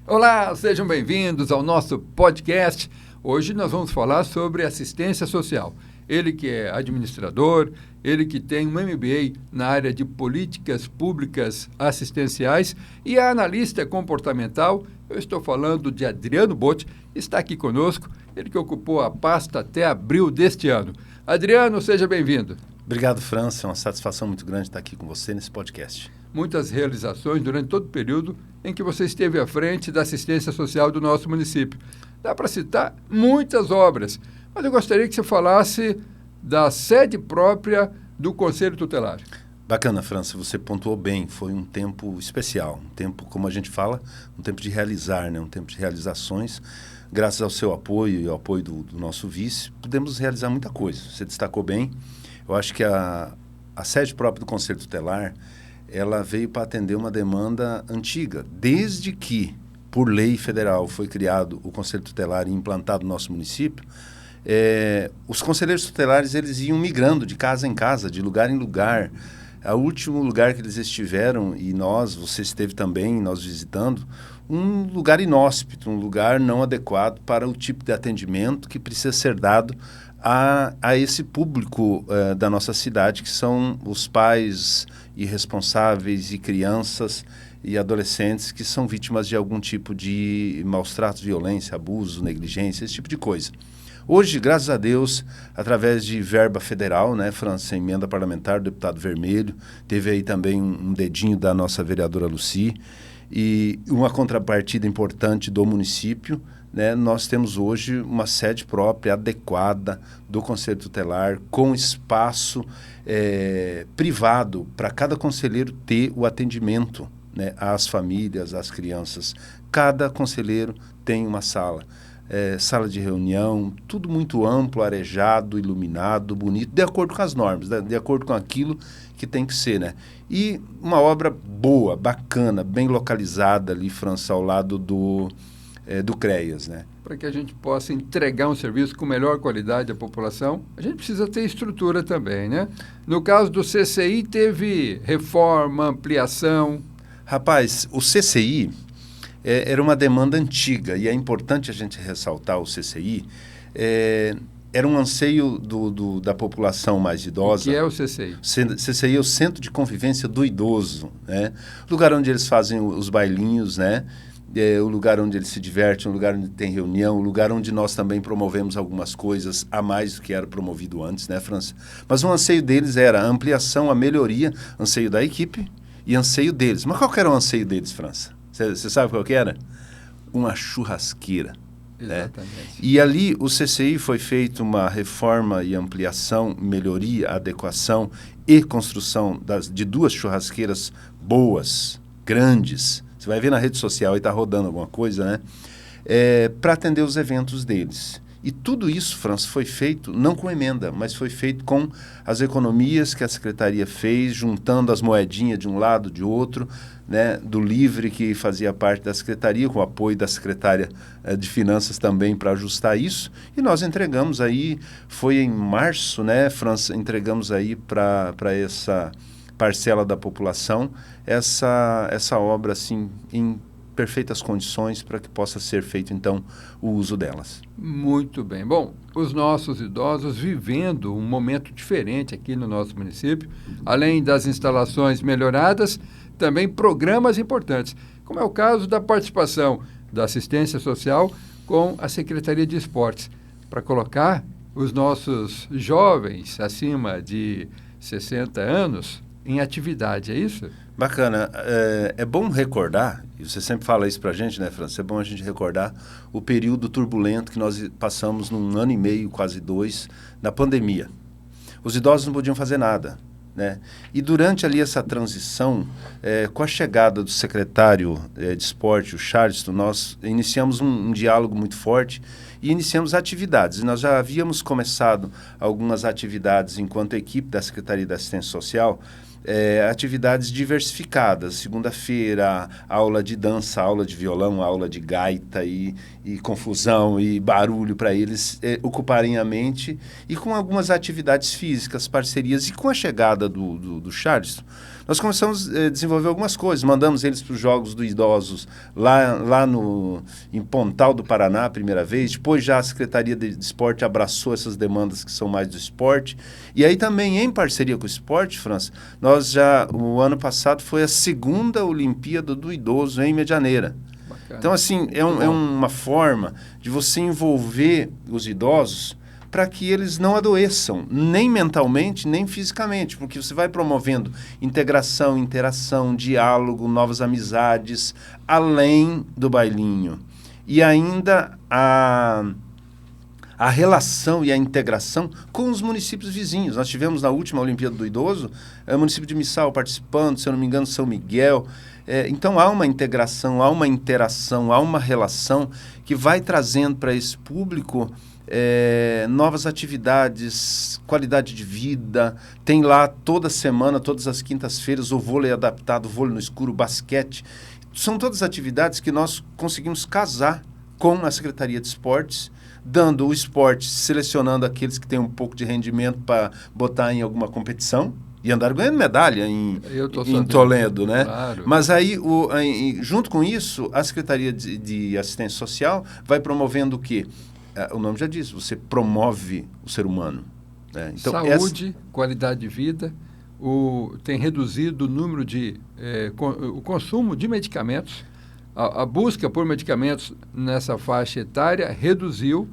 Olá, sejam bem-vindos ao nosso podcast. Hoje nós vamos falar sobre assistência social. Ele que é administrador, ele que tem um MBA na área de políticas públicas assistenciais e é analista comportamental. Eu estou falando de Adriano Botti, está aqui conosco, ele que ocupou a pasta até abril deste ano. Adriano, seja bem-vindo. Obrigado, França. É uma satisfação muito grande estar aqui com você nesse podcast. Muitas realizações durante todo o período em que você esteve à frente da assistência social do nosso município. Dá para citar muitas obras, mas eu gostaria que você falasse da sede própria do Conselho Tutelar. Bacana, França, você pontuou bem. Foi um tempo especial, um tempo, como a gente fala, um tempo de realizar, né? Um tempo de realizações. Graças ao seu apoio e ao apoio do nosso vice, pudemos realizar muita coisa. Você destacou bem. Eu acho que a sede própria do Conselho Tutelar, ela veio para atender uma demanda antiga. Desde que, por lei federal, foi criado o Conselho Tutelar e implantado no nosso município, os conselheiros tutelares eles iam migrando de casa em casa, de lugar em lugar. O último lugar que eles estiveram, e você esteve também, nós visitando, um lugar inóspito, um lugar não adequado para o tipo de atendimento que precisa ser dado a esse público da nossa cidade, que são os pais irresponsáveis e crianças e adolescentes que são vítimas de algum tipo de maus tratos, violência, abuso, negligência, esse tipo de coisa. Hoje, graças a Deus, através de verba federal, né, França, emenda parlamentar do deputado Vermelho, teve aí também um dedinho da nossa vereadora Lucy, e uma contrapartida importante do município, né, nós temos hoje uma sede própria, adequada, do Conselho Tutelar, com espaço privado para cada conselheiro ter o atendimento, né, às famílias, às crianças. Cada conselheiro tem uma sala. Sala de reunião, tudo muito amplo, arejado, iluminado, bonito, de acordo com as normas, de acordo com aquilo que tem que ser, né? E uma obra boa, bacana, bem localizada ali, França, ao lado do CREAS, né? Para que a gente possa entregar um serviço com melhor qualidade à população, a gente precisa ter estrutura também, né? No caso do CCI, teve reforma, ampliação. Rapaz, o CCI era uma demanda antiga, e é importante a gente ressaltar o CCI. Era um anseio da população mais idosa. O que é o CCI? CCI é o Centro de Convivência do Idoso, né? Lugar onde eles fazem os bailinhos, né? O lugar onde eles se divertem, o lugar onde tem reunião, o lugar onde nós também promovemos algumas coisas a mais do que era promovido antes, né, França? Mas o anseio deles era a ampliação, a melhoria, anseio da equipe e anseio deles. Mas qual que era o anseio deles, França? Você sabe qual que era? Uma churrasqueira. Exatamente. Né? E ali o CCI foi feita uma reforma e ampliação, melhoria, adequação e construção de 2 churrasqueiras boas, grandes. Você vai ver na rede social e está rodando alguma coisa, né? Para atender os eventos deles. E tudo isso, França, foi feito não com emenda, mas foi feito com as economias que a Secretaria fez, juntando as moedinhas de um lado, de outro, né, do LIVRE, que fazia parte da Secretaria, com o apoio da Secretária de Finanças também para ajustar isso. E nós entregamos aí, foi em março, né, França, entregamos aí para essa parcela da população essa obra assim, em perfeitas condições para que possa ser feito, então, o uso delas. Muito bem. Bom, os nossos idosos vivendo um momento diferente aqui no nosso município, além das instalações melhoradas, também programas importantes, como é o caso da participação da assistência social com a Secretaria de Esportes, para colocar os nossos jovens acima de 60 anos em atividade, é isso? Bacana. É bom recordar, e você sempre fala isso para a gente, né, França? É bom a gente recordar o período turbulento que nós passamos num ano e meio, quase 2, na pandemia. Os idosos não podiam fazer nada, né? E durante ali essa transição, com a chegada do secretário de esporte, o Charleston, nós iniciamos um diálogo muito forte e iniciamos atividades. E nós já havíamos começado algumas atividades enquanto equipe da Secretaria da Assistência Social, atividades diversificadas. Segunda-feira, aula de dança, aula de violão, aula de gaita e confusão e barulho para eles ocuparem a mente, e com algumas atividades físicas, parcerias. E com a chegada do Charles, nós começamos a desenvolver algumas coisas. Mandamos eles para os Jogos dos Idosos em Pontal do Paraná, a primeira vez. Depois já a Secretaria de Esporte abraçou essas demandas que são mais do esporte. E aí também, em parceria com o esporte, França, o ano passado foi a segunda Olimpíada do Idoso em Medianeira. Bacana. Então, assim, é uma forma de você envolver os idosos para que eles não adoeçam, nem mentalmente, nem fisicamente, porque você vai promovendo integração, interação, diálogo, novas amizades, além do bailinho. E ainda a relação e a integração com os municípios vizinhos. Nós tivemos na última Olimpíada do Idoso, o município de Missal participando, se eu não me engano, São Miguel. Então há uma integração, há uma interação, há uma relação que vai trazendo para esse público novas atividades, qualidade de vida. Tem lá toda semana, todas as quintas-feiras, o vôlei adaptado, o vôlei no escuro, o basquete. São todas atividades que nós conseguimos casar com a Secretaria de Esportes, dando o esporte, selecionando aqueles que têm um pouco de rendimento para botar em alguma competição e andar ganhando medalha em Toledo, né? Claro. Mas aí, junto com isso, a Secretaria de Assistência Social vai promovendo o quê? O nome já diz, você promove o ser humano. Né? Então, saúde, qualidade de vida, tem reduzido o número o consumo de medicamentos. A busca por medicamentos nessa faixa etária reduziu,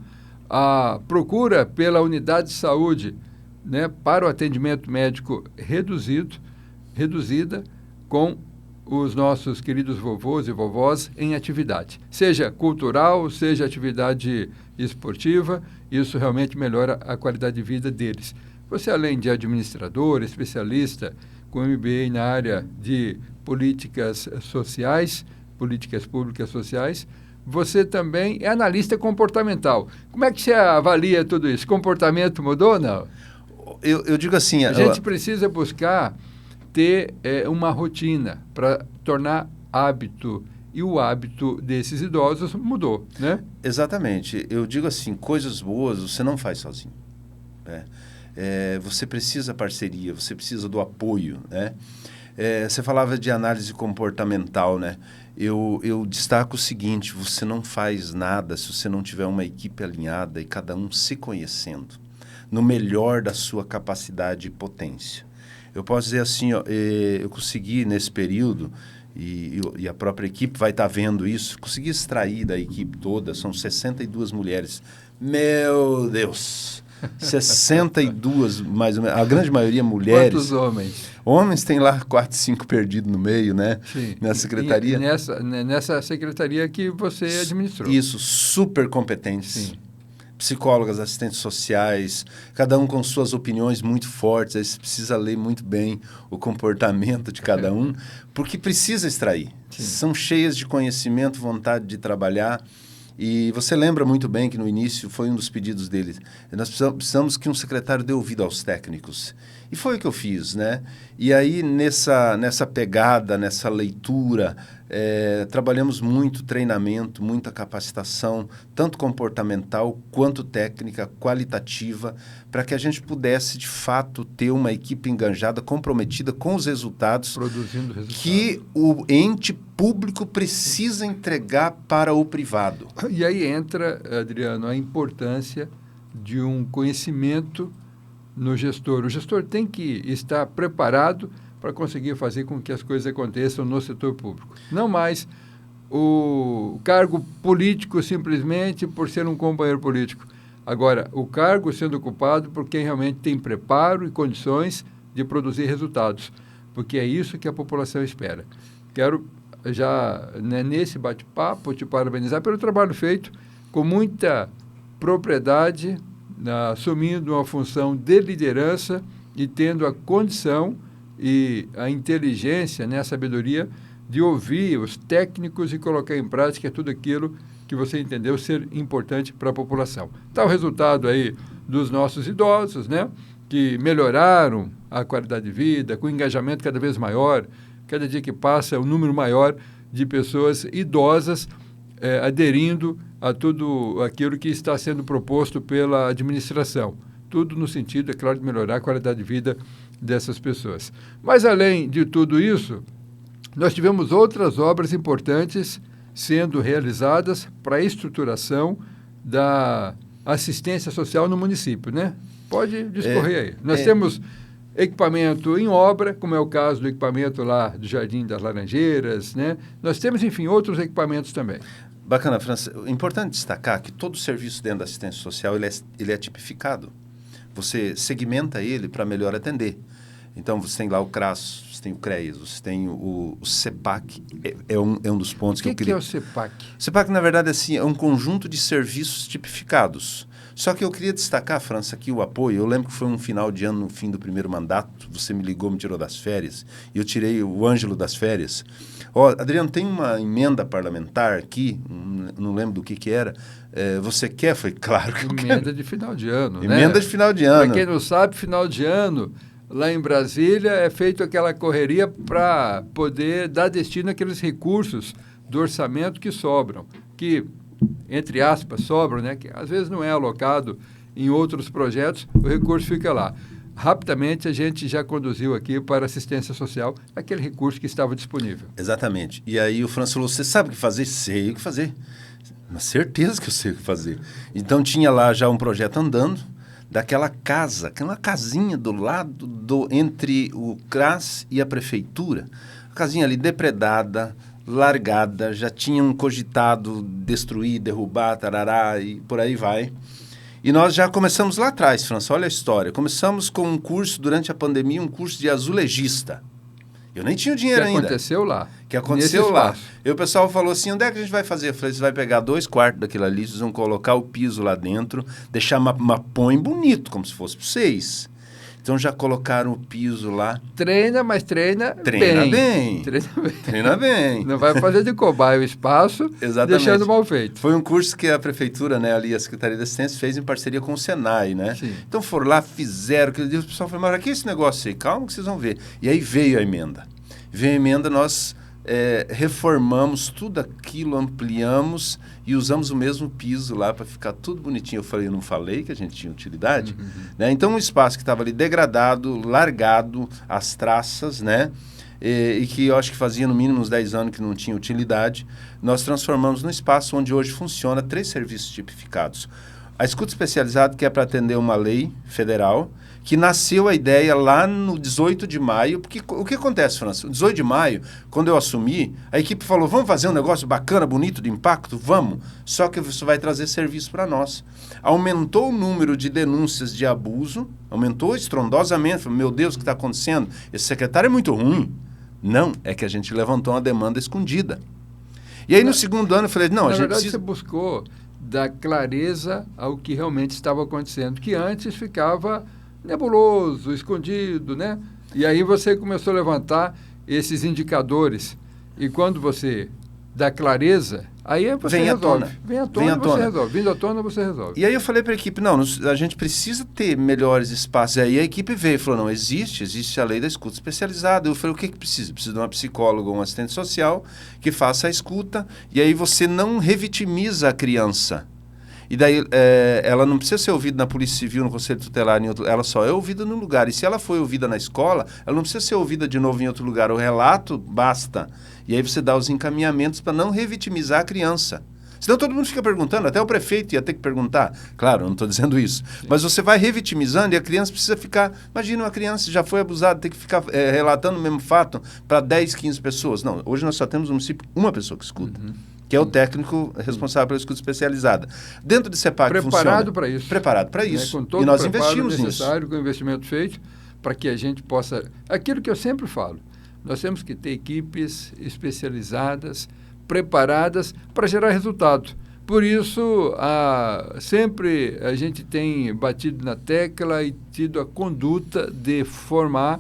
a procura pela unidade de saúde, né, para o atendimento médico reduzida com os nossos queridos vovôs e vovós em atividade, seja cultural, seja atividade esportiva. Isso realmente melhora a qualidade de vida deles. Você, além de administrador, especialista com MBA na área de políticas sociais, políticas públicas sociais, você também é analista comportamental. Como é que você avalia tudo isso? Comportamento mudou ou não? Eu digo assim... A gente precisa buscar ter uma rotina para tornar hábito, e o hábito desses idosos mudou, né? Exatamente. Eu digo assim, coisas boas você não faz sozinho. Né? Você precisa parceria, você precisa do apoio, né? Você falava de análise comportamental, né? Eu destaco o seguinte: você não faz nada se você não tiver uma equipe alinhada e cada um se conhecendo no melhor da sua capacidade e potência. Eu posso dizer assim, ó, eu consegui nesse período, e a própria equipe vai estar vendo isso, consegui extrair da equipe toda, são 62 mulheres. Meu Deus! 62, mais ou menos, a grande maioria mulheres. Quantos homens? Homens tem lá 4, 5 perdidos no meio, né? Sim. Nessa secretaria. Nessa secretaria que você administrou. Isso, super competentes. Sim. Psicólogas, assistentes sociais, cada um com suas opiniões muito fortes. Aí você precisa ler muito bem o comportamento de cada um, porque precisa extrair. Sim. São cheias de conhecimento, vontade de trabalhar. E você lembra muito bem que no início foi um dos pedidos deles. Nós precisamos que um secretário dê ouvido aos técnicos. E foi o que eu fiz, né? E aí, nessa pegada, nessa leitura, trabalhamos muito treinamento, muita capacitação, tanto comportamental quanto técnica, qualitativa, para que a gente pudesse, de fato, ter uma equipe enganjada, comprometida com os resultados, produzindo resultados que o ente público precisa entregar para o privado. E aí entra, Adriano, a importância de um conhecimento no gestor. O gestor tem que estar preparado para conseguir fazer com que as coisas aconteçam no setor público. Não mais o cargo político simplesmente por ser um companheiro político. Agora, o cargo sendo ocupado por quem realmente tem preparo e condições de produzir resultados, porque é isso que a população espera. Quero já, né, nesse bate-papo, te parabenizar pelo trabalho feito com muita propriedade, assumindo uma função de liderança e tendo a condição e a inteligência, né, a sabedoria de ouvir os técnicos e colocar em prática tudo aquilo que você entendeu ser importante para a população. Está o resultado aí dos nossos idosos, né, que melhoraram a qualidade de vida, com engajamento cada vez maior. Cada dia que passa, um número maior de pessoas idosas aderindo a tudo aquilo que está sendo proposto pela administração. Tudo no sentido, é claro, de melhorar a qualidade de vida dessas pessoas. Mas, além de tudo isso, nós tivemos outras obras importantes sendo realizadas para a estruturação da assistência social no município, né? Pode discorrer aí. Nós temos equipamento em obra, como é o caso do equipamento lá do Jardim das Laranjeiras, né? Nós temos, enfim, outros equipamentos também. Bacana, França. É importante destacar que todo serviço dentro da assistência social ele é tipificado. Você segmenta ele para melhor atender. Então, você tem lá o CRAS, você tem o CREAS, você tem o CEPAC, é um dos pontos que eu queria... O que é o CEPAC? O CEPAC, na verdade, assim, é um conjunto de serviços tipificados. Só que eu queria destacar, França, aqui o apoio. Eu lembro que foi um final de ano, no fim do primeiro mandato, você me ligou, me tirou das férias, e eu tirei o Ângelo das férias. Adriano, tem uma emenda parlamentar aqui, não lembro do que era, você quer? Foi claro que eu quero. Emenda de final de ano, né? Emenda de final de ano. Para quem não sabe, final de ano, lá em Brasília, é feito aquela correria para poder dar destino àqueles recursos do orçamento que sobram, que, entre aspas, sobram, né? Que às vezes não é alocado em outros projetos, o recurso fica lá. Rapidamente, a gente já conduziu aqui para assistência social aquele recurso que estava disponível. Exatamente. E aí o Franço falou, você sabe o que fazer? Sei o que fazer. Mas certeza que eu sei o que fazer. Então, tinha lá já um projeto andando, daquela casa, aquela casinha do lado, entre o CRAS e a prefeitura. A casinha ali depredada, largada, já tinham cogitado destruir, derrubar, tarará, e por aí vai. E nós já começamos lá atrás, França, olha a história. Começamos com um curso, durante a pandemia, um curso de azulejista. Eu nem tinha o dinheiro ainda. Que aconteceu lá. E o pessoal falou assim, onde é que a gente vai fazer? Eu falei, você vai pegar 2/4 daquilo ali, vocês vão colocar o piso lá dentro, deixar põe bonito, como se fosse para 6. Então, já colocaram o piso lá. Treina, mas treina bem. Treina bem. Não vai fazer de cobaia o espaço, exatamente, deixando mal feito. Foi um curso que a prefeitura, né, ali, a Secretaria de Assistência, fez em parceria com o Senai, né? Sim. Então, foram lá, fizeram, o pessoal falou, mas o que é esse negócio aí? Calma que vocês vão ver. E aí veio a emenda. Nós reformamos tudo aquilo, ampliamos e usamos o mesmo piso lá para ficar tudo bonitinho. Eu não falei que a gente tinha utilidade? Uhum. Né? Então, um espaço que estava ali degradado, largado, as traças, né? E que eu acho que fazia no mínimo uns 10 anos que não tinha utilidade, nós transformamos num espaço onde hoje funciona 3 serviços tipificados. A escuta especializada, que é para atender uma lei federal, que nasceu a ideia lá no 18 de maio, porque o que acontece, França? O 18 de maio, quando eu assumi, a equipe falou, vamos fazer um negócio bacana, bonito, de impacto? Vamos, só que isso vai trazer serviço para nós. Aumentou o número de denúncias de abuso, aumentou estrondosamente, meu Deus, o que está acontecendo? Esse secretário é muito ruim. Não, é que a gente levantou uma demanda escondida. E aí, no segundo ano, eu falei, não, a gente precisa... você buscou dar clareza ao que realmente estava acontecendo, que antes ficava nebuloso, escondido, né? E aí você começou a levantar esses indicadores. E quando você dá clareza, aí você resolve. Vem à tona, você resolve. Vindo à tona, você resolve. E aí eu falei para a equipe, não, a gente precisa ter melhores espaços. E aí a equipe veio e falou, não, existe a lei da escuta especializada. Eu falei, o que precisa? Precisa de uma psicóloga ou um assistente social que faça a escuta. E aí você não revitimiza a criança. E daí ela não precisa ser ouvida na Polícia Civil, no Conselho Tutelar, em outro, ela só é ouvida no lugar. E se ela foi ouvida na escola, ela não precisa ser ouvida de novo em outro lugar. O relato basta. E aí você dá os encaminhamentos para não revitimizar a criança. Senão todo mundo fica perguntando, até o prefeito ia ter que perguntar. Claro, eu não estou dizendo isso. Sim. Mas você vai revitimizando e a criança precisa ficar... Imagina uma criança que já foi abusada, ter que ficar relatando o mesmo fato para 10, 15 pessoas. Não, hoje nós só temos no município uma pessoa que escuta. Uhum. Que é o técnico responsável pela escuta especializada. Dentro de CEPAC preparado para isso. Preparado para isso. Com todo e nós o investimos necessário, nisso. Com o investimento feito, para que a gente possa... Aquilo que eu sempre falo, nós temos que ter equipes especializadas, preparadas para gerar resultado. Por isso, sempre a gente tem batido na tecla e tido a conduta de formar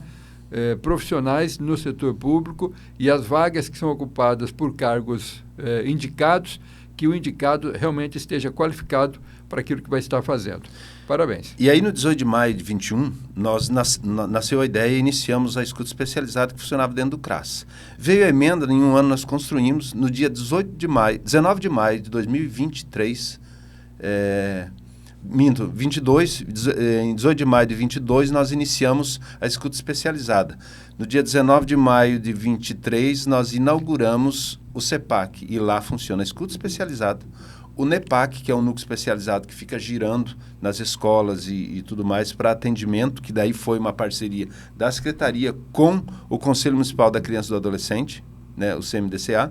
profissionais no setor público e as vagas que são ocupadas por cargos indicados, que o indicado realmente esteja qualificado para aquilo que vai estar fazendo. Parabéns. E aí, no 18 de maio de 21, nasceu a ideia e iniciamos a escuta especializada que funcionava dentro do CRAS. Veio a emenda, em um ano nós construímos, no dia 19 de maio de 2023, Minto, 22, em 18 de maio de 22, nós iniciamos a escuta especializada. No dia 19 de maio de 23, nós inauguramos o CEPAC, e lá funciona a escuta especializada. O NEPAC, que é um núcleo especializado que fica girando nas escolas e tudo mais para atendimento, que daí foi uma parceria da Secretaria com o Conselho Municipal da Criança e do Adolescente, né, o CMDCA,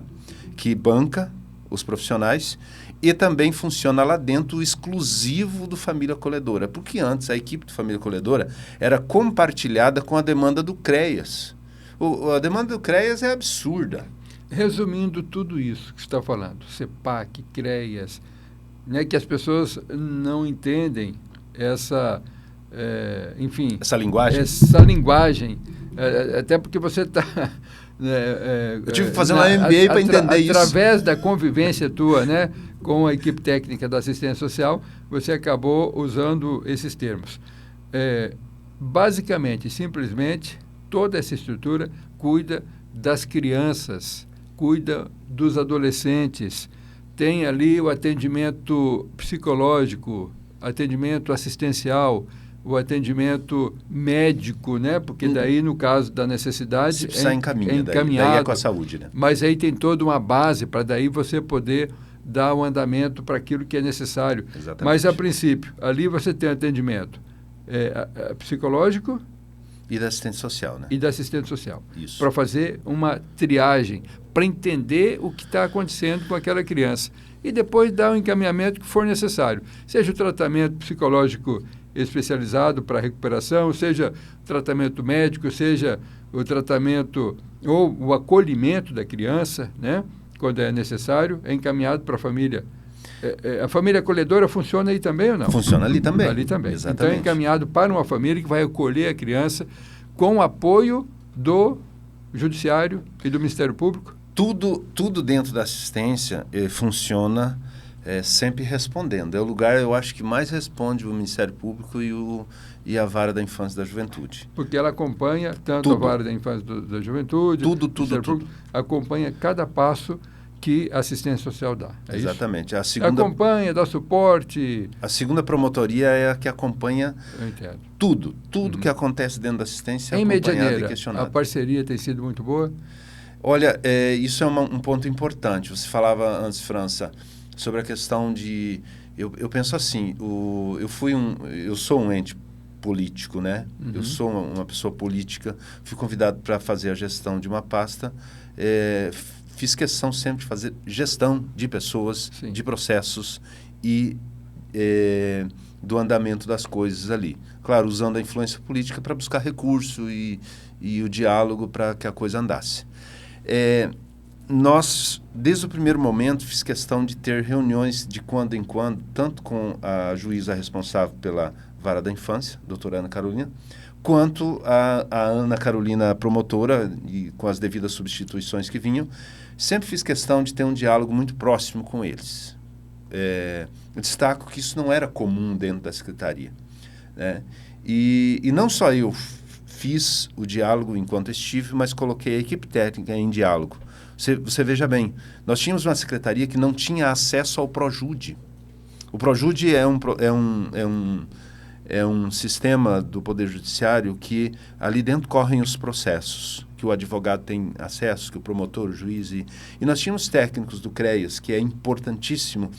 que banca os profissionais, e também funciona lá dentro exclusivo do Família Acolhedora, porque antes a equipe do Família Acolhedora era compartilhada com a demanda do CREAS. A demanda do CREAS é absurda. Resumindo tudo isso que você está falando, CEPAC, CREAS, né, que as pessoas não entendem essa, enfim... Essa linguagem? Essa linguagem, até porque você está... eu tive que fazer uma MBA para entender isso. Através da convivência tua, né, com a equipe técnica da assistência social, você acabou usando esses termos. Basicamente, simplesmente, toda essa estrutura cuida das crianças, cuida dos adolescentes, tem ali o atendimento psicológico, atendimento assistencial, o atendimento médico, né? Porque daí, no caso da necessidade, se precisar, encaminhado. Daí é com a saúde, né? Mas aí tem toda uma base para daí você poder dar o andamento para aquilo que é necessário. Exatamente. Mas, a princípio, ali você tem atendimento psicológico... E da assistente social, né? E da assistente social. Isso. Para fazer uma triagem, para entender o que está acontecendo com aquela criança. E depois dar o encaminhamento que for necessário. Seja o tratamento psicológico especializado para recuperação, seja o tratamento médico, seja o tratamento ou o acolhimento da criança, né? Quando é necessário, é encaminhado para a família. A família acolhedora funciona aí também ou não? Funciona ali também. Ali também. Exatamente. Então é encaminhado para uma família que vai acolher a criança com o apoio do Judiciário e do Ministério Público? Tudo dentro da assistência funciona sempre respondendo. É o lugar, eu acho, que mais responde o Ministério Público e a Vara da Infância e da Juventude. Porque ela acompanha tanto a Vara da Infância e da Juventude, tudo. Acompanha cada passo que a assistência social dá. Exatamente. Isso? Acompanha, dá suporte. A segunda promotoria é a que acompanha tudo que acontece dentro da assistência, em acompanhada e questionada. A parceria tem sido muito boa? Olha, isso é um ponto importante. Você falava antes, França, sobre a questão de... Eu penso assim, eu sou um ente político, né? Uhum. Eu sou uma pessoa política, fui convidado para fazer a gestão de uma pasta, fiz questão sempre de fazer gestão de pessoas, Sim. de processos e do andamento das coisas ali. Claro, usando a influência política para buscar recurso e o diálogo para que a coisa andasse. Nós, desde o primeiro momento, fiz questão de ter reuniões de quando em quando, tanto com a juíza responsável pela Vara da Infância, doutora Ana Carolina, quanto a Ana Carolina promotora, e com as devidas substituições que vinham. Sempre fiz questão de ter um diálogo muito próximo com eles. Eu destaco que isso não era comum dentro da Secretaria, né? E não só eu fiz o diálogo enquanto estive, mas coloquei a equipe técnica em diálogo. Você veja bem, nós tínhamos uma secretaria que não tinha acesso ao Projude. O Projude é um sistema do Poder Judiciário que ali dentro correm os processos, que o advogado tem acesso, que o promotor, o juiz. E nós tínhamos técnicos do CREAS, que é importantíssimo,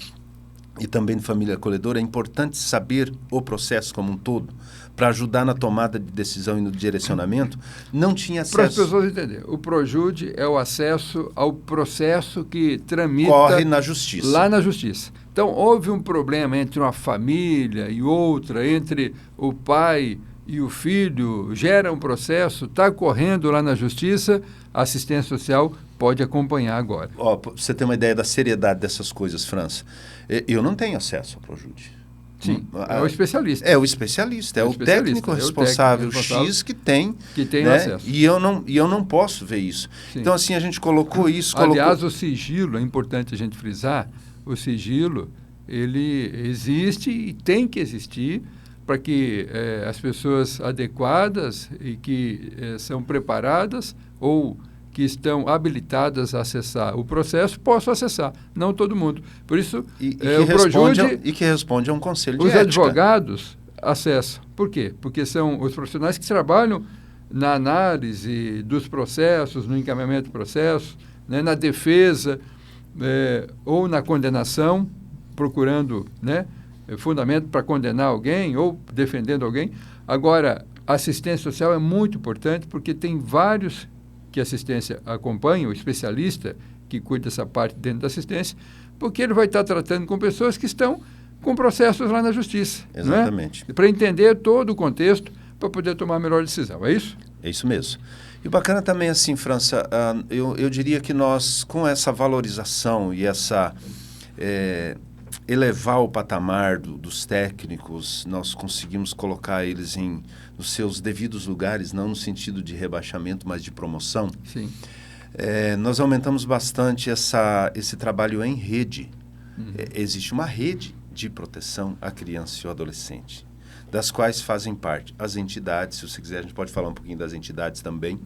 e também de Família Acolhedora, é importante saber o processo como um todo, para ajudar na tomada de decisão e no direcionamento. Não tinha acesso. Para as pessoas entenderem, o Projude é o acesso ao processo que tramita... Corre na Justiça. Lá na Justiça. Então, houve um problema entre uma família e outra, entre o pai e o filho, gera um processo, está correndo lá na Justiça, a assistência social pode acompanhar agora. Para você ter uma ideia da seriedade dessas coisas, França, eu não tenho acesso ao Projude. Sim, é o especialista. É o especialista, é o técnico responsável X que tem né? acesso. E eu não posso ver isso. Sim. Então, assim, a gente colocou isso... Aliás, o sigilo, é importante a gente frisar, o sigilo, ele existe e tem que existir para que as pessoas adequadas e que são preparadas ou que estão habilitadas a acessar o processo possam acessar, não todo mundo. Por isso, o Projude... E que responde a um conselho de ética. Os advogados acessam. Por quê? Porque são os profissionais que trabalham na análise dos processos, no encaminhamento do processo, né, na defesa ou na condenação, procurando, né, fundamento para condenar alguém ou defendendo alguém. Agora, a assistência social é muito importante porque tem vários que a assistência acompanha, o especialista que cuida dessa parte dentro da assistência, porque ele vai estar tratando com pessoas que estão com processos lá na justiça. Exatamente. Para entender todo o contexto, para poder tomar a melhor decisão. É isso? É isso mesmo. E o bacana também, assim, França, eu diria que nós, com essa valorização e essa... elevar o patamar dos técnicos, nós conseguimos colocar eles nos seus devidos lugares, não no sentido de rebaixamento, mas de promoção. Sim. Nós aumentamos bastante esse trabalho em rede. Existe uma rede de proteção à criança e ao adolescente, das quais fazem parte as entidades, se você quiser a gente pode falar um pouquinho das entidades também,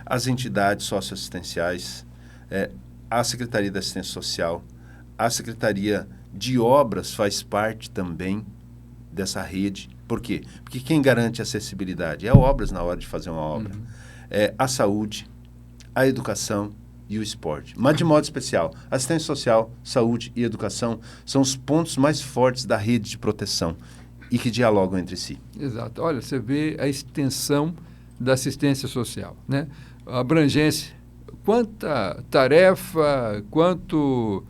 as entidades socioassistenciais, a Secretaria da Assistência Social, a Secretaria de Obras faz parte também dessa rede. Por quê? Porque quem garante a acessibilidade é obras na hora de fazer uma obra. A saúde, a educação e o esporte. Mas de modo especial, assistência social, saúde e educação são os pontos mais fortes da rede de proteção e que dialogam entre si. Exato. Olha, você vê a extensão da assistência social, né? A abrangência, quanta tarefa, quanto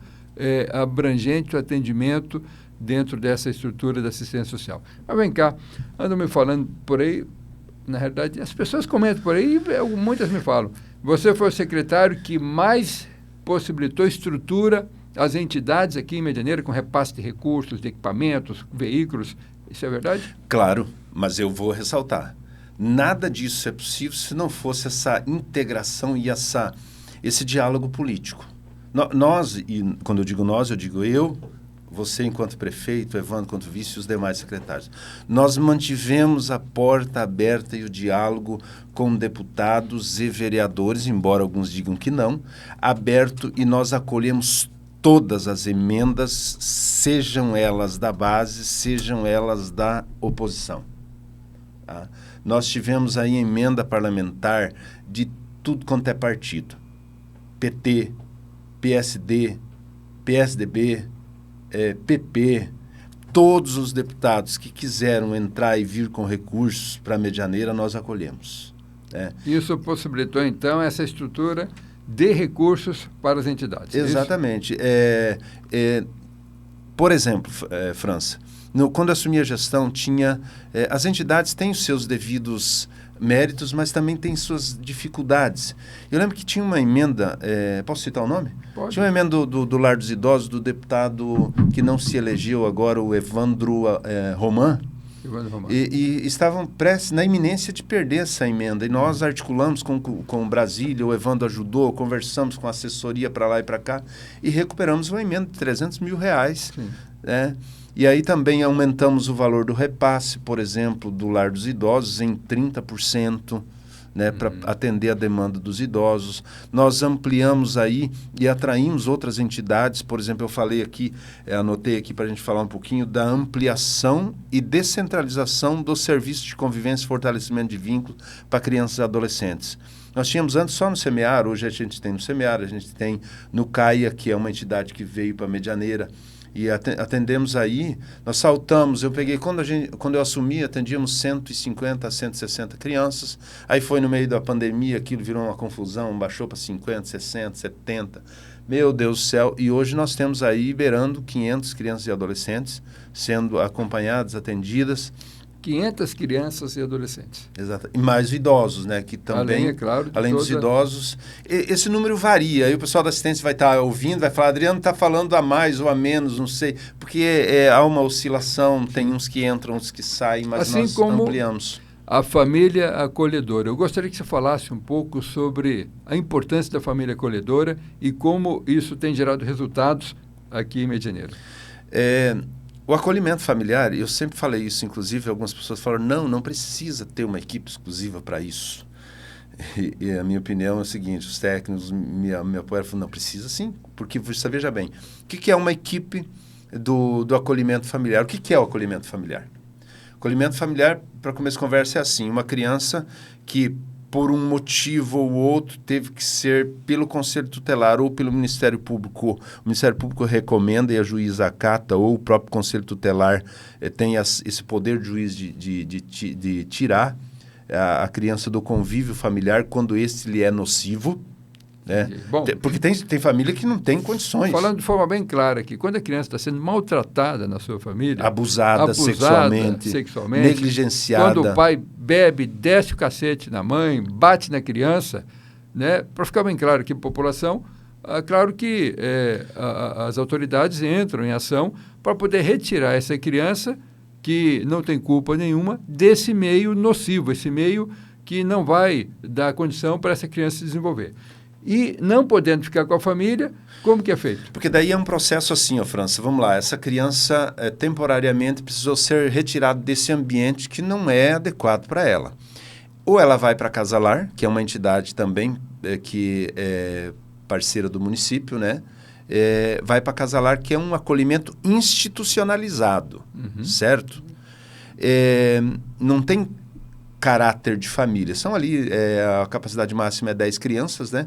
abrangente o atendimento dentro dessa estrutura da assistência social. Mas vem cá, andam me falando por aí, na realidade, as pessoas comentam por aí, muitas me falam, você foi o secretário que mais possibilitou estrutura às entidades aqui em Medianeira com repasse de recursos, de equipamentos, veículos, isso é verdade? Claro, mas eu vou ressaltar, nada disso é possível se não fosse essa integração e esse diálogo político. Nós, e quando eu digo nós, eu digo eu, você enquanto prefeito, Evandro enquanto vice e os demais secretários. Nós mantivemos a porta aberta e o diálogo com deputados e vereadores, embora alguns digam que não, aberto, e nós acolhemos todas as emendas, sejam elas da base, sejam elas da oposição. Tá? Nós tivemos aí emenda parlamentar de tudo quanto é partido. PT, PSD, PSDB, PP, todos os deputados que quiseram entrar e vir com recursos para a Medianeira, nós acolhemos. Isso possibilitou, então, essa estrutura de recursos para as entidades. Exatamente. Por exemplo, França, quando eu assumi a gestão, as entidades têm os seus devidos méritos, mas também têm suas dificuldades. Eu lembro que tinha uma emenda, posso citar o nome? Pode. Tinha uma emenda do Lar dos Idosos, do deputado que não se elegeu agora, o Evandro Roman, e estavam na iminência de perder essa emenda. E nós articulamos com Brasília, o Evandro ajudou, conversamos com a assessoria para lá e para cá, e recuperamos uma emenda de R$300 mil. Né? E aí também aumentamos o valor do repasse, por exemplo, do Lar dos Idosos em 30%, né, para atender a demanda dos idosos. Nós ampliamos aí e atraímos outras entidades, por exemplo, eu falei aqui, anotei aqui para a gente falar um pouquinho da ampliação e descentralização dos serviços de convivência e fortalecimento de vínculos para crianças e adolescentes. Nós tínhamos antes só no SEMEAR, hoje a gente tem no SEMEAR, a gente tem no CAIA, que é uma entidade que veio para a Medianeira, e atendemos aí, nós saltamos, quando eu assumi, atendíamos 150 a 160 crianças, aí foi no meio da pandemia, aquilo virou uma confusão, baixou para 50, 60, 70, meu Deus do céu, e hoje nós temos aí beirando 500 crianças e adolescentes sendo acompanhadas, atendidas. 500 crianças e adolescentes. Exato. E mais idosos, né? Que também, além, é claro, além dos idosos. Esse número varia. Aí o pessoal da assistência vai estar ouvindo, vai falar, Adriano está falando a mais ou a menos, não sei. Porque há uma oscilação, tem uns que entram, uns que saem, mas assim nós como ampliamos. A família acolhedora. Eu gostaria que você falasse um pouco sobre a importância da família acolhedora e como isso tem gerado resultados aqui em Medianeira. O acolhimento familiar, eu sempre falei isso, inclusive algumas pessoas falaram, não precisa ter uma equipe exclusiva para isso. E a minha opinião é o seguinte, os técnicos me apoiaram e falaram, não, precisa sim, porque você veja bem, o que é uma equipe do acolhimento familiar? O que é o acolhimento familiar? O acolhimento familiar, para começo de conversa, é assim, uma criança que, por um motivo ou outro, teve que ser pelo Conselho Tutelar ou pelo Ministério Público. O Ministério Público recomenda e a juíza acata, ou o próprio Conselho Tutelar tem esse poder de juiz de tirar a criança do convívio familiar quando esse lhe é nocivo. Né? Bom, porque tem família que não tem condições. Falando de forma bem clara aqui, quando a criança está sendo maltratada na sua família, abusada sexualmente, negligenciada, quando o pai bebe, desce o cacete na mãe, bate na criança, né? Para ficar bem claro aqui para a população, claro que as autoridades entram em ação para poder retirar essa criança que não tem culpa nenhuma desse meio nocivo, esse meio que não vai dar condição para essa criança se desenvolver. E não podendo ficar com a família, como que é feito? Porque daí é um processo assim, França, vamos lá, essa criança temporariamente precisou ser retirada desse ambiente que não é adequado para ela. Ou ela vai para a Casa Lar, que é uma entidade também que é parceira do município, né? Vai para a Casa Lar, que é um acolhimento institucionalizado, certo? Não tem caráter de família. São ali, a capacidade máxima é 10 crianças, né?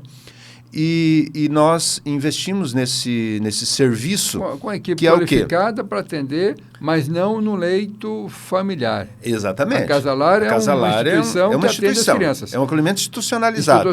E nós investimos nesse serviço. Com a equipe que qualificada para atender, mas não no leito familiar. Exatamente. A Casa Lar é uma instituição que atende as crianças. É um acolhimento institucionalizado.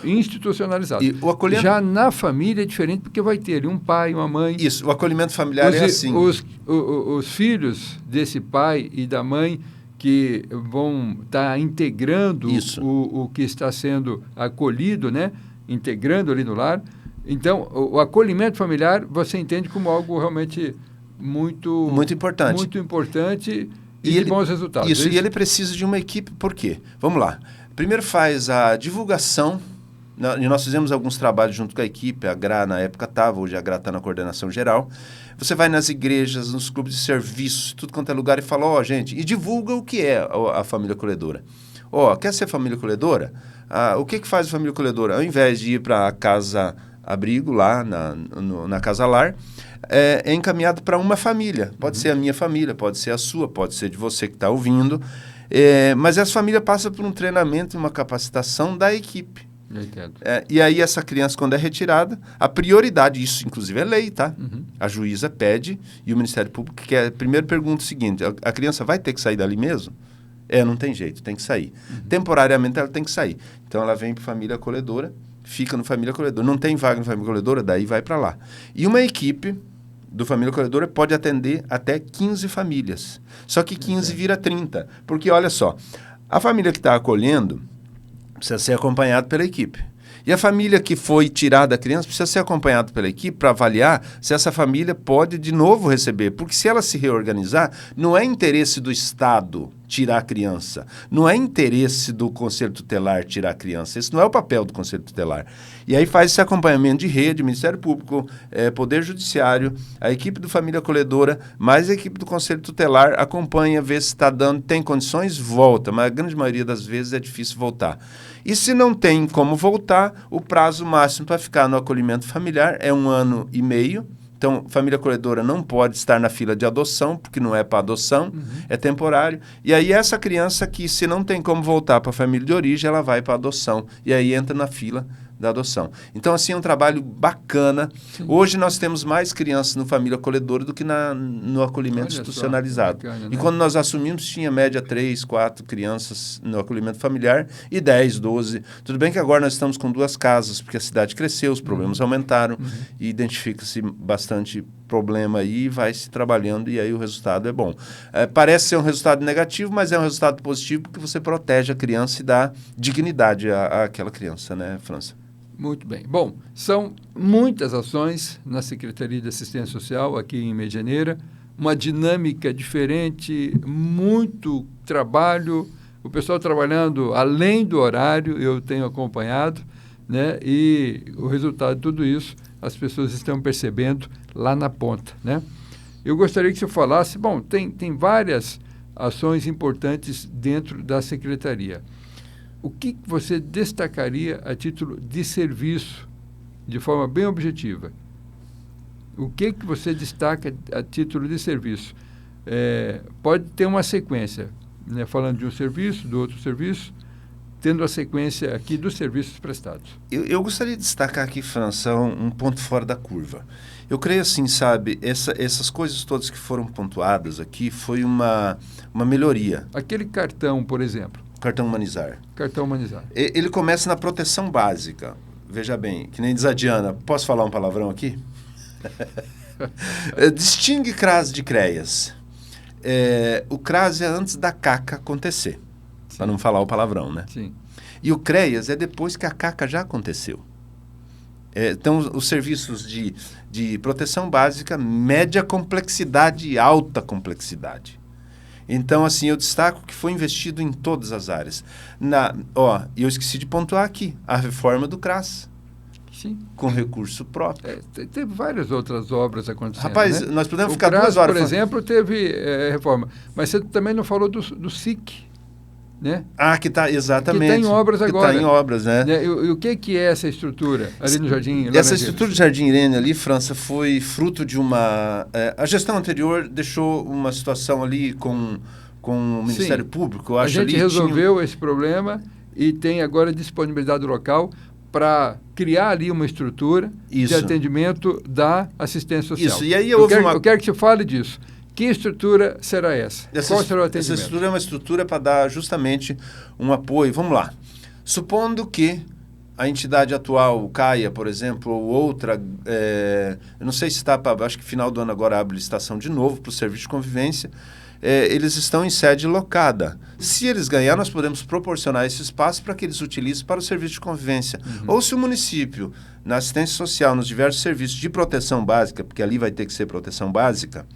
Institucionalizado. E o acolhimento... Já na família é diferente, porque vai ter ali um pai, uma mãe. Isso, o acolhimento familiar é assim. Os filhos desse pai e da mãe que vão estar integrando o que está sendo acolhido, né? Integrando ali no lar. Então, o acolhimento familiar você entende como algo realmente muito importante. Muito importante e de bons resultados. Isso, e ele precisa de uma equipe, por quê? Vamos lá. Primeiro faz a divulgação, e nós fizemos alguns trabalhos junto com a equipe, a Gra na época estava, hoje a Gra está na coordenação geral. Você vai nas igrejas, nos clubes de serviço, tudo quanto é lugar e fala, gente, e divulga o que é a família acolhedora. Quer ser família acolhedora? O que faz a família acolhedora? Ao invés de ir para a casa abrigo, lá na Casa Lar, é encaminhado para uma família. Pode ser a minha família, pode ser a sua, pode ser de você que está ouvindo. Mas essa família passa por um treinamento, uma capacitação da equipe. Eu entendo. E aí essa criança, quando é retirada, a prioridade, isso inclusive é lei, tá? A juíza pede e o Ministério Público primeiro pergunta o seguinte, a criança vai ter que sair dali mesmo? Não tem jeito, tem que sair. Temporariamente ela tem que sair. Então ela vem para família acolhedora, fica no família acolhedora. Não tem vaga no família acolhedora, daí vai para lá. E uma equipe do família acolhedora pode atender até 15 famílias. Só que 15 vira 30. Porque olha só, a família que está acolhendo precisa ser acompanhada pela equipe. E a família que foi tirada da criança precisa ser acompanhada pela equipe para avaliar se essa família pode de novo receber. Porque se ela se reorganizar, não é interesse do Estado tirar a criança. Não é interesse do Conselho Tutelar tirar a criança. Esse não é o papel do Conselho Tutelar. E aí faz esse acompanhamento de rede, Ministério Público, Poder Judiciário, a equipe do Família Acolhedora, mais a equipe do Conselho Tutelar, acompanha, vê se está dando, tem condições, volta. Mas a grande maioria das vezes é difícil voltar. E se não tem como voltar, o prazo máximo para ficar no acolhimento familiar é 1 ano e meio. Então, família acolhedora não pode estar na fila de adoção, porque não é para adoção, é temporário. E aí essa criança que, se não tem como voltar para a família de origem, ela vai para adoção. E aí entra na fila da adoção. Então, assim, é um trabalho bacana. Sim. Hoje nós temos mais crianças no família acolhedora do que no acolhimento institucionalizado. Bacana, né? E quando nós assumimos, tinha média 3, 4 crianças no acolhimento familiar e 10, 12. Tudo bem que agora nós estamos com 2 casas, porque a cidade cresceu, os problemas aumentaram e identifica-se bastante problema aí e vai se trabalhando e aí o resultado é bom. Parece ser um resultado negativo, mas é um resultado positivo porque você protege a criança e dá dignidade àquela criança, né, França? Muito bem. Bom, são muitas ações na Secretaria de Assistência Social aqui em Medianeira, uma dinâmica diferente, muito trabalho, o pessoal trabalhando além do horário, eu tenho acompanhado, né? E o resultado de tudo isso, as pessoas estão percebendo lá na ponta, né? Eu gostaria que você falasse, bom, tem várias ações importantes dentro da Secretaria. o que você destacaria a título de serviço, de forma bem objetiva? O que você destaca a título de serviço? Pode ter uma sequência, né, falando de um serviço, do outro serviço, tendo a sequência aqui dos serviços prestados. Eu gostaria de destacar aqui, França, um ponto fora da curva. Eu creio assim, sabe, essas coisas todas que foram pontuadas aqui foi uma melhoria. Aquele cartão, por exemplo. Cartão Humanizar. Cartão Humanizar. Ele começa na proteção básica. Veja bem, que nem diz a Diana, posso falar um palavrão aqui? Distingue CRAS de CREAS. O CRAS é antes da CACA acontecer, para não falar o palavrão, né? Sim. E o CREAS é depois que a CACA já aconteceu. Então, os serviços de proteção básica, média complexidade e alta complexidade. Então, assim, eu destaco que foi investido em todas as áreas. E eu esqueci de pontuar aqui, a reforma do CRAS. Sim. Com recurso próprio. Teve várias outras obras acontecendo. Rapaz, né? nós podemos o ficar CRAS, 2 horas... por exemplo, teve reforma. Mas você também não falou do SIC, né? Que está, exatamente. Que está em obras agora. Que está em obras, né? E o que é essa estrutura ali no Jardim Laranjeiras? Essa estrutura do Jardim Irene ali, França, foi fruto de uma... a gestão anterior deixou uma situação ali com o Ministério Público. Eu acho a gente resolveu esse problema e tem agora disponibilidade local para criar ali uma estrutura de atendimento da assistência social. Isso, e aí eu quero que você fale disso. Que estrutura será essa? Qual será o atendimento? Essa estrutura é uma estrutura para dar justamente um apoio. Vamos lá. Supondo que a entidade atual, o CAIA, por exemplo, ou outra, eu não sei se está para... Acho que final do ano agora abre licitação de novo para o serviço de convivência. Eles estão em sede locada. Se eles ganhar, nós podemos proporcionar esse espaço para que eles utilizem para o serviço de convivência. Ou se o município, na assistência social, nos diversos serviços de proteção básica, porque ali vai ter que ser proteção básica,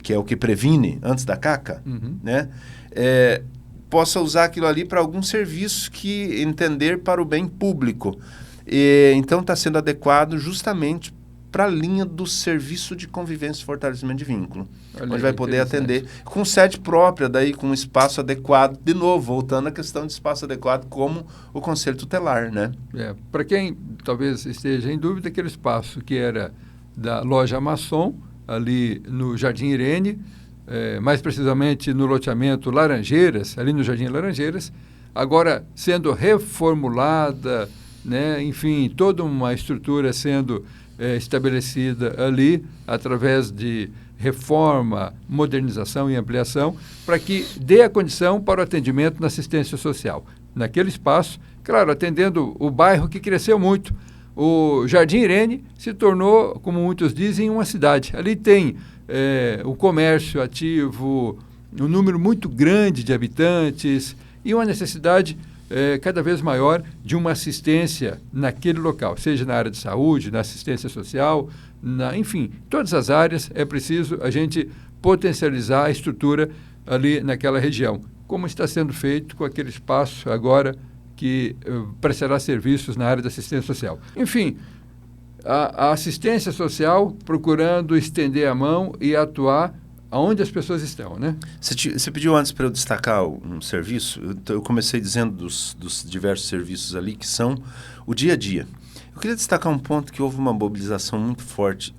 que é o que previne antes da CACA, né? Possa usar aquilo ali para algum serviço que entender para o bem público. Então está sendo adequado justamente para a linha do serviço de convivência e fortalecimento de vínculo. Onde vai poder atender com sede própria, daí com espaço adequado, de novo, voltando à questão de espaço adequado como o Conselho Tutelar, né? Para quem talvez esteja em dúvida, aquele espaço que era da loja Maçom, ali no Jardim Irene, mais precisamente no loteamento Laranjeiras, ali no Jardim Laranjeiras, agora sendo reformulada, né? Enfim, toda uma estrutura sendo estabelecida ali através de reforma, modernização e ampliação para que dê a condição para o atendimento na assistência social. Naquele espaço, claro, atendendo o bairro que cresceu muito. O Jardim Irene se tornou, como muitos dizem, uma cidade. Ali tem o comércio ativo, um número muito grande de habitantes e uma necessidade cada vez maior de uma assistência naquele local, seja na área de saúde, na assistência social, enfim, todas as áreas é preciso a gente potencializar a estrutura ali naquela região, como está sendo feito com aquele espaço agora que prestará serviços na área da assistência social. Enfim, a assistência social procurando estender a mão e atuar aonde as pessoas estão, né? Você pediu antes para eu destacar um serviço. Eu comecei dizendo dos diversos serviços ali que são o dia a dia. Eu queria destacar um ponto que houve uma mobilização muito forte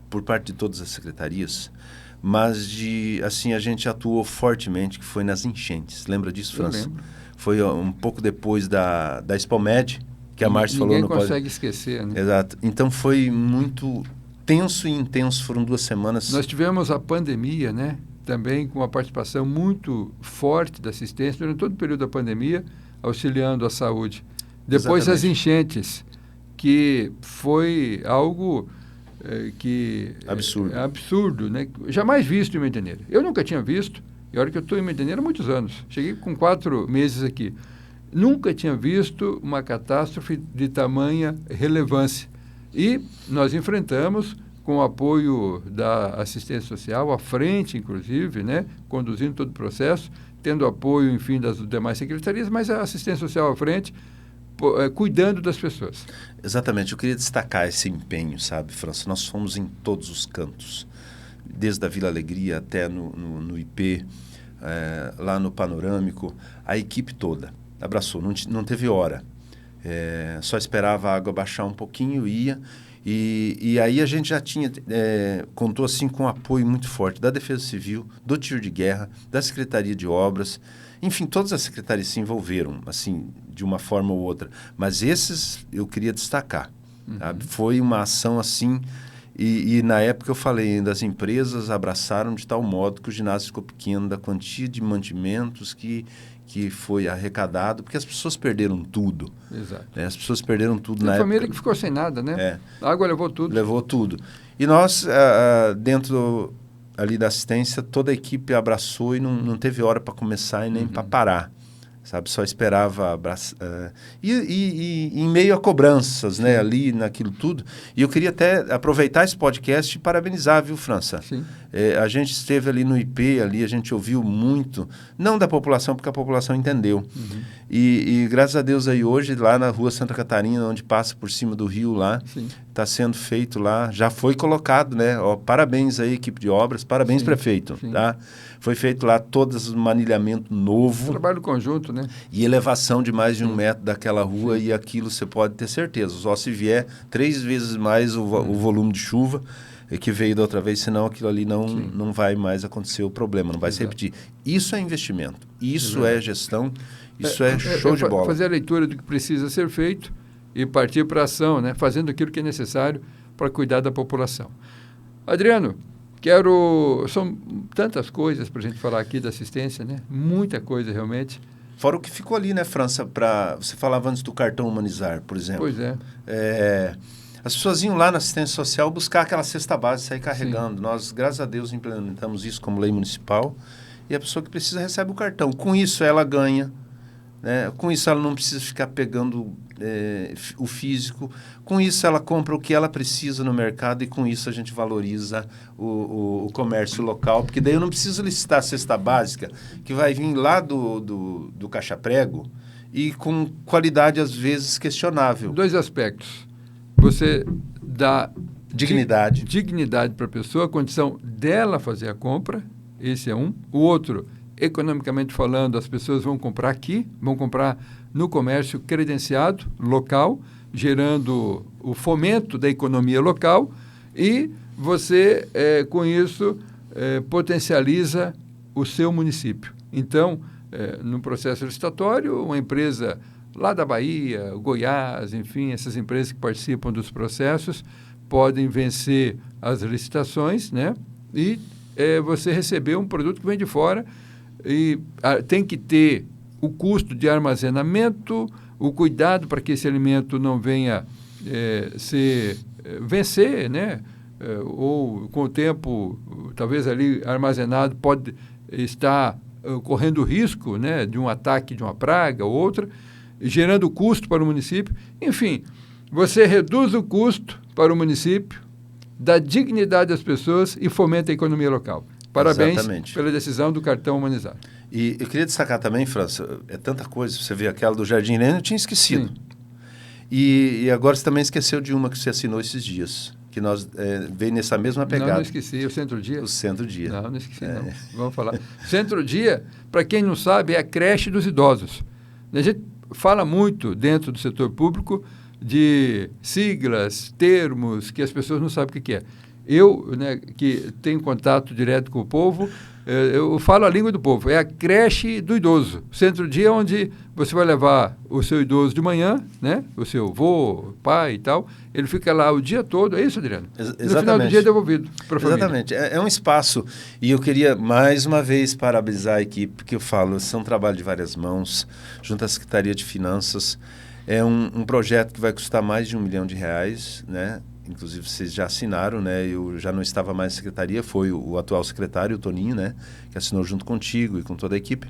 por parte de todas as secretarias, mas assim a gente atuou fortemente, que foi nas enchentes. Lembra disso, França? Eu lembro. Foi um pouco depois da Expomed, que a Márcia falou. Ninguém consegue esquecer, né? Exato. Então foi muito tenso e intenso, foram 2 semanas. Nós tivemos a pandemia, né? Também com uma participação muito forte da assistência durante todo o período da pandemia, auxiliando a saúde. Depois as enchentes, que foi algo absurdo, né? Jamais visto em Medianeira. Eu nunca tinha visto, e olha que eu estou em Medianeira há muitos anos. Cheguei com 4 meses aqui. Nunca tinha visto uma catástrofe de tamanha relevância. E nós enfrentamos com o apoio da assistência social, à frente, inclusive, né, conduzindo todo o processo, tendo apoio, enfim, das demais secretarias, mas a assistência social à frente, cuidando das pessoas. Exatamente. Eu queria destacar esse empenho, sabe, França? Nós fomos em todos os cantos, desde a Vila Alegria até no IP, lá no Panorâmico, a equipe toda. abraçou, não teve hora. Só esperava a água baixar um pouquinho, ia. E aí a gente já tinha, contou assim com um apoio muito forte da Defesa Civil, do Tiro de Guerra, da Secretaria de Obras, enfim, todas as secretarias se envolveram, assim, de uma forma ou outra. Mas esses eu queria destacar, sabe? Foi uma ação assim, e na época eu falei ainda, as empresas abraçaram de tal modo que o ginásio ficou pequeno, da quantia de mantimentos que foi arrecadado, porque as pessoas perderam tudo. Exato. As pessoas perderam tudo na época. A família que ficou sem nada, né? A água levou tudo. Levou tudo. E nós, dentro ali da assistência, toda a equipe abraçou e não teve hora para começar e nem para parar. Sabe? Só esperava abraçar. E em meio a cobranças, né? Ali, naquilo tudo. E eu queria até aproveitar esse podcast e parabenizar, viu, França? Sim. A gente esteve ali no IP, ali a gente ouviu muito, não da população, porque a população entendeu. E graças a Deus aí hoje, lá na rua Santa Catarina, onde passa por cima do rio lá, está sendo feito lá, já foi colocado, né? Parabéns aí, equipe de obras, parabéns, prefeito, tá? Foi feito lá todos um manilhamento novo. Trabalho conjunto, né? E elevação de mais de 1 metro daquela rua, e aquilo você pode ter certeza. Só se vier 3 vezes mais o volume de chuva que veio da outra vez, senão aquilo ali não vai mais acontecer o problema, não vai se repetir. Isso é investimento, isso é gestão, isso é show de bola. Fazer a leitura do que precisa ser feito e partir para a ação, né? Fazendo aquilo que é necessário para cuidar da população. Adriano, são tantas coisas para a gente falar aqui da assistência, né? Muita coisa realmente. Fora o que ficou ali, né, França? Você falava antes do cartão Humanizar, por exemplo. Pois é. As pessoas iam lá na assistência social buscar aquela cesta base e sair carregando. Nós, graças a Deus, implementamos isso como lei municipal, e a pessoa que precisa recebe o cartão. Com isso, ela ganha, né? Com isso, ela não precisa ficar pegando o físico. Com isso, ela compra o que ela precisa no mercado, e com isso a gente valoriza o comércio local, porque daí eu não preciso licitar a cesta básica, que vai vir lá do caixa-prego e com qualidade, às vezes, questionável. 2 aspectos. Você dá dignidade para a pessoa, a condição dela fazer a compra, esse é um. O outro, economicamente falando, as pessoas vão comprar aqui, vão comprar no comércio credenciado, local, gerando o fomento da economia local, e você, com isso, potencializa o seu município. Então, no processo licitatório, uma empresa lá da Bahia, Goiás, enfim, essas empresas que participam dos processos podem vencer as licitações, né? E você receber um produto que vem de fora, e tem que ter o custo de armazenamento, o cuidado para que esse alimento não venha vencer, né? Ou com o tempo, talvez ali armazenado, pode estar correndo risco, né, de um ataque de uma praga ou outra, gerando custo para o município. Enfim, você reduz o custo para o município, dá dignidade às pessoas e fomenta a economia local. Parabéns pela decisão do cartão Humanizar. E eu queria destacar também, França, tanta coisa. Você vê aquela do Jardim Irene, eu tinha esquecido. E agora você também esqueceu de uma que você assinou esses dias, que nós veio nessa mesma pegada. Não esqueci. O Centro-Dia? O Centro-Dia. Não esqueci, não. Vamos falar. Centro-Dia, para quem não sabe, é a creche dos idosos. A gente fala muito dentro do setor público de siglas, termos, que as pessoas não sabem o que é. Eu, né, que tenho contato direto com o povo, eu falo a língua do povo. É a creche do idoso. Centro-Dia, onde você vai levar o seu idoso de manhã, né? O seu avô, pai e tal. Ele fica lá o dia todo. É isso, Adriano? Exatamente. No final do dia é devolvido para a família. Exatamente. É um espaço. E eu queria, mais uma vez, parabenizar a equipe, porque eu falo, isso é um trabalho de várias mãos, junto à Secretaria de Finanças. É um projeto que vai custar mais de R$1 milhão, né? Inclusive, vocês já assinaram, né? Eu já não estava mais na secretaria, foi o atual secretário, o Toninho, né? Que assinou junto contigo e com toda a equipe.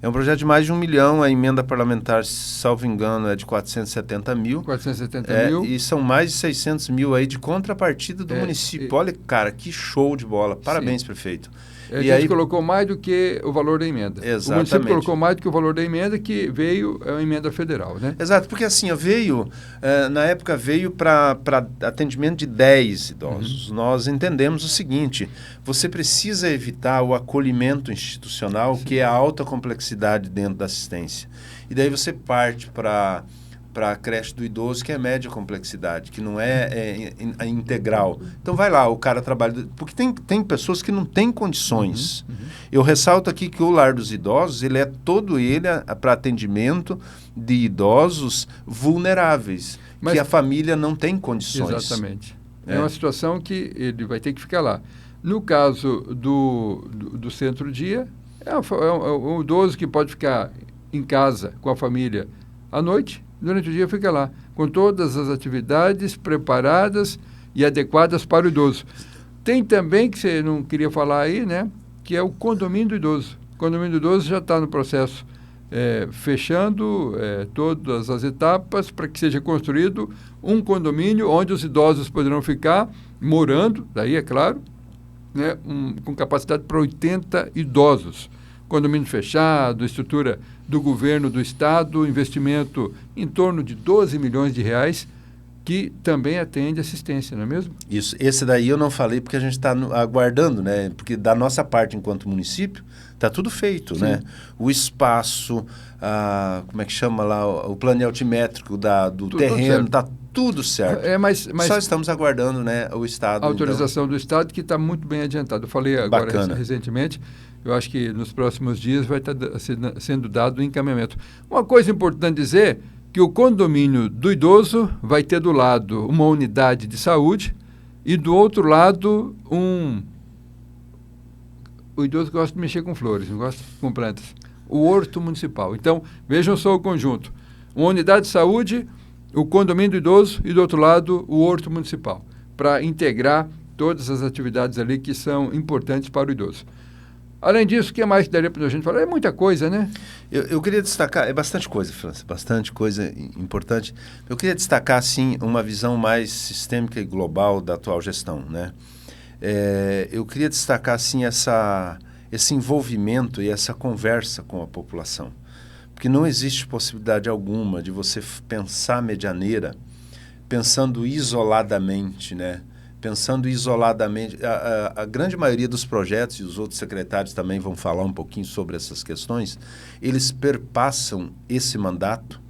É um projeto de mais de R$1 milhão, a emenda parlamentar, salvo engano, é de 470 mil. 470 mil. E são mais de 600 mil aí de contrapartida do município. Olha, cara, que show de bola. Parabéns, prefeito. A gente colocou mais do que o valor da emenda. Exatamente. O município colocou mais do que o valor da emenda, que veio a emenda federal, né? Exato, porque assim, na época veio para atendimento de 10 idosos. Nós entendemos o seguinte, você precisa evitar o acolhimento institucional, que é a alta complexidade complexidade dentro da assistência. E daí você parte para a creche do idoso, que é média complexidade, que não é integral. Então vai lá, o cara trabalha... Porque tem pessoas que não têm condições. Eu ressalto aqui que o Lar dos Idosos, ele é todo ele para atendimento de idosos vulneráveis, que a família não tem condições. Exatamente. É uma situação que ele vai ter que ficar lá. No caso do centro-dia, é um idoso que pode ficar em casa com a família à noite, durante o dia fica lá, com todas as atividades preparadas e adequadas para o idoso. Tem também, que você não queria falar aí, né, que é o condomínio do idoso. O condomínio do idoso já está no processo fechando todas as etapas para que seja construído um condomínio onde os idosos poderão ficar morando, daí é claro, né, com capacidade para 80 idosos. Condomínio fechado, estrutura do governo do estado, investimento em torno de 12 milhões de reais, que também atende assistência, não é mesmo? Isso. Esse daí eu não falei porque a gente está aguardando, né? Porque da nossa parte, enquanto município, está tudo feito, sim, né? O espaço, como é que chama lá, o plano altimétrico do terreno, está tudo certo. Mas só estamos aguardando, né, o Estado. A autorização do Estado, que está muito bem adiantada. Eu falei agora recentemente, eu acho que nos próximos dias vai estar sendo dado o encaminhamento. Uma coisa importante dizer, que o condomínio do idoso vai ter do lado uma unidade de saúde e do outro lado o idoso gosta de mexer com flores, não gosta com plantas. O horto municipal. Então, vejam só o conjunto. Uma unidade de saúde, o condomínio do idoso e do outro lado o horto municipal, para integrar todas as atividades ali que são importantes para o idoso. Além disso, o que mais que daria para a gente falar? É muita coisa, né? Eu queria destacar, é bastante coisa, França, bastante coisa importante. Eu queria destacar, assim, uma visão mais sistêmica e global da atual gestão, né? Eu queria destacar, assim, esse envolvimento e essa conversa com a população. Porque não existe possibilidade alguma de você pensar Medianeira pensando isoladamente, né? Pensando isoladamente, a grande maioria dos projetos, e os outros secretários também vão falar um pouquinho sobre essas questões, eles perpassam esse mandato,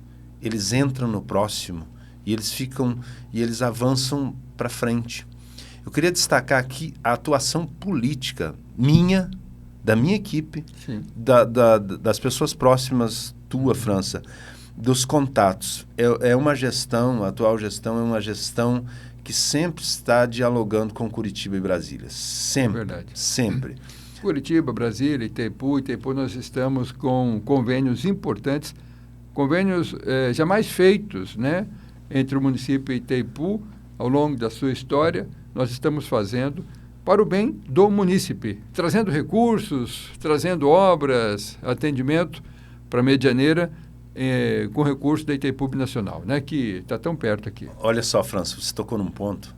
eles entram no próximo e eles avançam para frente. Eu queria destacar aqui a atuação política da minha equipe, das pessoas próximas tua, França, dos contatos. A atual gestão é uma gestão que sempre está dialogando com Curitiba e Brasília. Sempre. É verdade. Sempre. Curitiba, Brasília, Itaipu, nós estamos com convênios importantes, convênios jamais feitos, né, entre o município e Itaipu, ao longo da sua história, nós estamos fazendo para o bem do munícipe, trazendo recursos, trazendo obras, atendimento para a Medianeira, com recurso da Itaipu Nacional, né, que está tão perto aqui. Olha só, França, você tocou num ponto.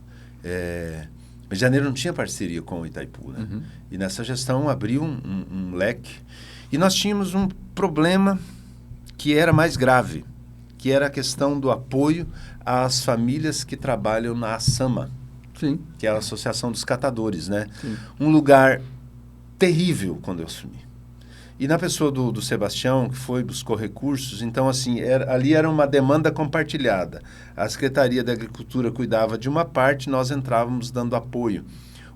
Medianeira não tinha parceria com o Itaipu, né? Uhum. E nessa gestão abriu um leque. E nós tínhamos um problema que era mais grave, que era a questão do apoio às famílias que trabalham na ASAMA, sim, que é a Associação dos Catadores, né? Sim. Um lugar terrível quando eu assumi. E na pessoa do Sebastião, que buscou recursos, então, assim, ali era uma demanda compartilhada. A Secretaria da Agricultura cuidava de uma parte, nós entrávamos dando apoio.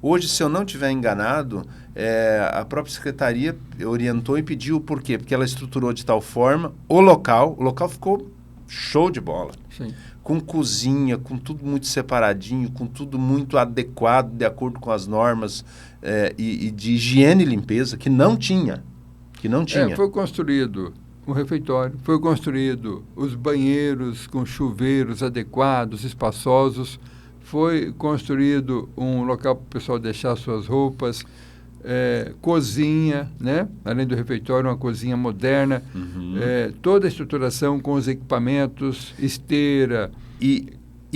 Hoje, se eu não estiver enganado, a própria Secretaria orientou e pediu por quê? Porque ela estruturou de tal forma o local ficou show de bola. Sim. Com cozinha, com tudo muito separadinho, com tudo muito adequado, de acordo com as normas e de higiene e limpeza, que não tinha. Foi construído um refeitório, foi construído os banheiros com chuveiros adequados, espaçosos, foi construído um local para o pessoal deixar suas roupas, cozinha, né? Além do refeitório, uma cozinha moderna, toda a estruturação com os equipamentos, esteira. E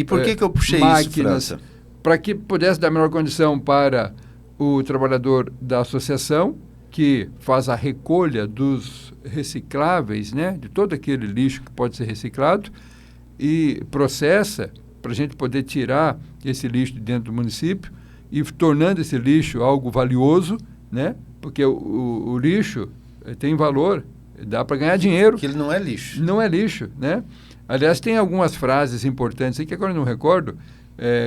por que eu puxei máquinas, isso, França? Para que pudesse dar melhor condição para o trabalhador da associação, que faz a recolha dos recicláveis, né, de todo aquele lixo que pode ser reciclado, e processa para a gente poder tirar esse lixo de dentro do município e tornando esse lixo algo valioso, né, porque o lixo tem valor dá para ganhar dinheiro. Que ele não é lixo. Não é lixo, né? Aliás, tem algumas frases importantes aí que agora eu não recordo,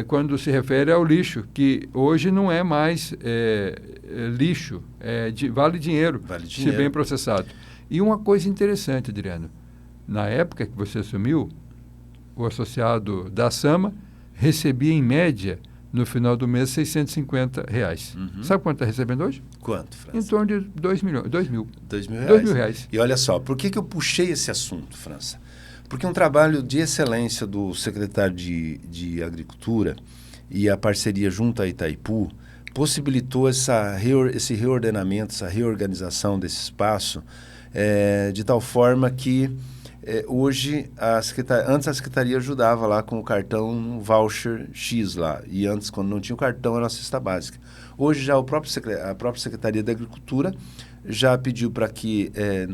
quando se refere ao lixo, que hoje não é mais lixo, vale dinheiro, se bem processado. E uma coisa interessante, Adriano, na época que você assumiu, o associado da SAMA recebia, em média, no final do mês, R$650. Sabe quanto está recebendo hoje? Quanto, França? Em torno de R$2 mil. R$2.000. E olha só, por que eu puxei esse assunto, França? Porque um trabalho de excelência do secretário de Agricultura e a parceria junto à Itaipu possibilitou esse reordenamento, essa reorganização desse espaço, de tal forma que hoje, antes a Secretaria ajudava lá com o cartão voucher X lá, e antes, quando não tinha o cartão, era a cesta básica. Hoje já a própria Secretaria da Agricultura já pediu para que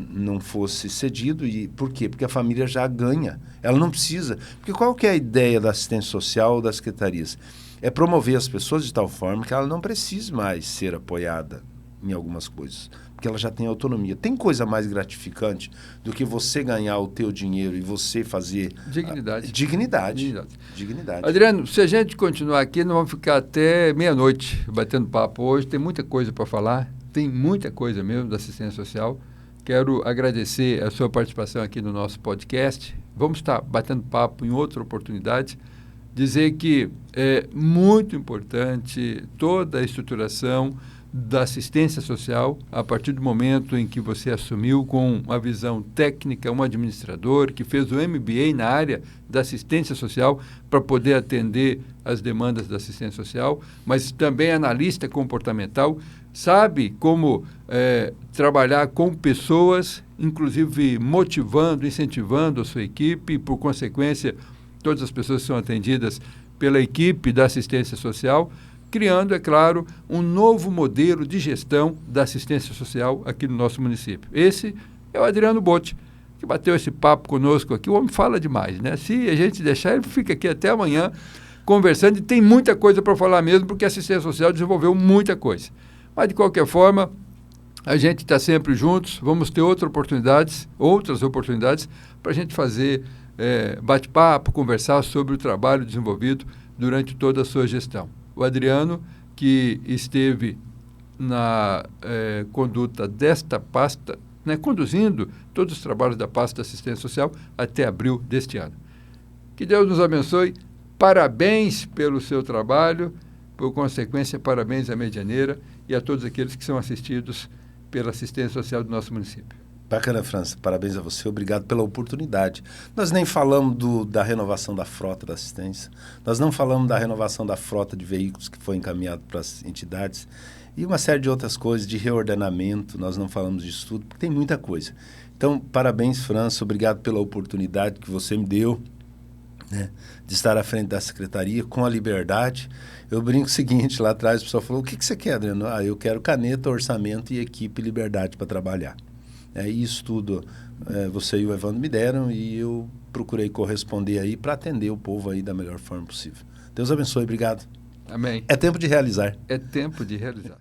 não fosse cedido. E por quê? Porque a família já ganha, ela não precisa. Porque qual que é a ideia da assistência social ou das secretarias? É promover as pessoas de tal forma que ela não precise mais ser apoiada em algumas coisas, porque ela já tem autonomia. Tem coisa mais gratificante do que você ganhar o teu dinheiro e você fazer... Dignidade. Adriano, se a gente continuar aqui, nós vamos ficar até meia-noite batendo papo hoje. Tem muita coisa para falar, tem muita coisa mesmo da assistência social. Quero agradecer a sua participação aqui no nosso podcast. Vamos estar batendo papo em outra oportunidade. Dizer que é muito importante toda a estruturação da assistência social, a partir do momento em que você assumiu com uma visão técnica, um administrador que fez o MBA na área da assistência social para poder atender as demandas da assistência social, mas também analista comportamental, sabe como trabalhar com pessoas, inclusive motivando, incentivando a sua equipe, e, por consequência, todas as pessoas são atendidas pela equipe da assistência social, criando, é claro, um novo modelo de gestão da assistência social aqui no nosso município. Esse é o Adriano Botti, que bateu esse papo conosco aqui. O homem fala demais, né? Se a gente deixar, ele fica aqui até amanhã conversando, e tem muita coisa para falar mesmo, porque a assistência social desenvolveu muita coisa. Mas, de qualquer forma, a gente está sempre juntos, vamos ter outras oportunidades para a gente fazer bate-papo, conversar sobre o trabalho desenvolvido durante toda a sua gestão. O Adriano, que esteve na conduta desta pasta, né, conduzindo todos os trabalhos da pasta de assistência social até abril deste ano. Que Deus nos abençoe. Parabéns pelo seu trabalho, por consequência, parabéns à Medianeira e a todos aqueles que são assistidos pela assistência social do nosso município. Bacana, França. Parabéns a você. Obrigado pela oportunidade. Nós nem falamos da renovação da frota da assistência. Nós não falamos da renovação da frota de veículos que foi encaminhado para as entidades. E uma série de outras coisas, de reordenamento. Nós não falamos disso tudo, porque tem muita coisa. Então, parabéns, França. Obrigado pela oportunidade que você me deu, né, de estar à frente da secretaria com a liberdade. Eu brinco o seguinte, lá atrás o pessoal falou, o que você quer, Adriano? Eu quero caneta, orçamento e equipe e liberdade para trabalhar. Isso tudo você e o Evandro me deram, e eu procurei corresponder aí para atender o povo aí da melhor forma possível. Deus abençoe, obrigado. Amém. É tempo de realizar. É tempo de realizar.